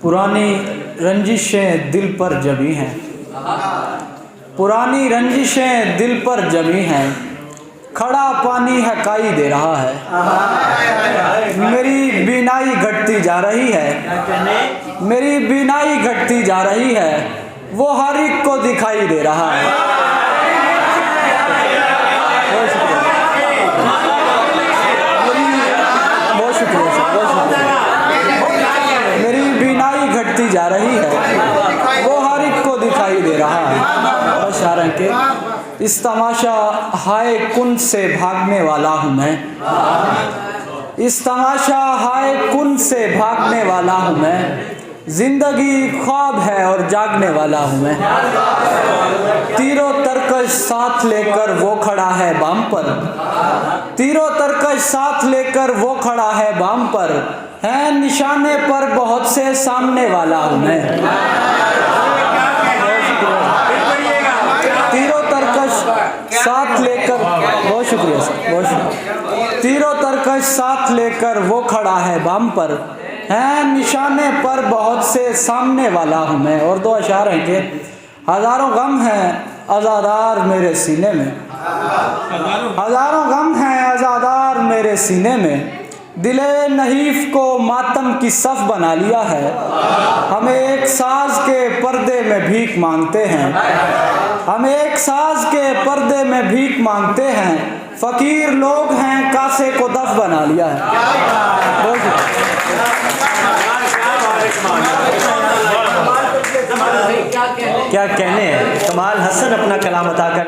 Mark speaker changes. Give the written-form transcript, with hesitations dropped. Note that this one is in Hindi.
Speaker 1: पुरानी रंजिशें दिल पर जमी हैं, पुरानी रंजिशें दिल पर जमी हैं, खड़ा पानी है काई दे रहा है। मेरी बीनाई घटती जा रही है, मेरी बीनाई घटती जा रही है, वो हर एक को दिखाई दे रहा है। बहुत शुक्रिया सर, बहुत शुक्रिया। मेरी बीनाई घटती जा रही है, वो हर एक को दिखाई दे रहा है। बशारं के इस तमाशा हाय कुन से भागने वाला हूँ मैं, इस तमाशा हाय कुन से भागने वाला हूँ मैं, जिंदगी ख्वाब है और जागने वाला हूँ मैं। तीरों तरकश साथ लेकर वो खड़ा है बाम पर, तीरों तरकश साथ लेकर वो खड़ा है बाम पर, है निशाने पर बहुत से सामने वाला हूँ मैं। तीरों तरकश साथ लेकर, बहुत शुक्रिया सर, बहुत शुक्रिया। तीरों तरकश साथ लेकर वो खड़ा है बाम पर, है निशाने पर बहुत से सामने वाला हूँ मैं। और दो अशार हैं कि हजारों गम हैं आज़ादार मेरे सीने में, हजारों गम हैं आज़ादार मेरे सीने में, दिले नहीफ को मातम की सफ बना लिया है। हम एक साज के पर्दे में भीख मांगते हैं, हम एक साज के पर्दे में भीख मांगते हैं, फकीर लोग हैं कासे को दफ बना लिया है।
Speaker 2: क्या कहने हैं, कमाल हसन अपना कलाम अता कर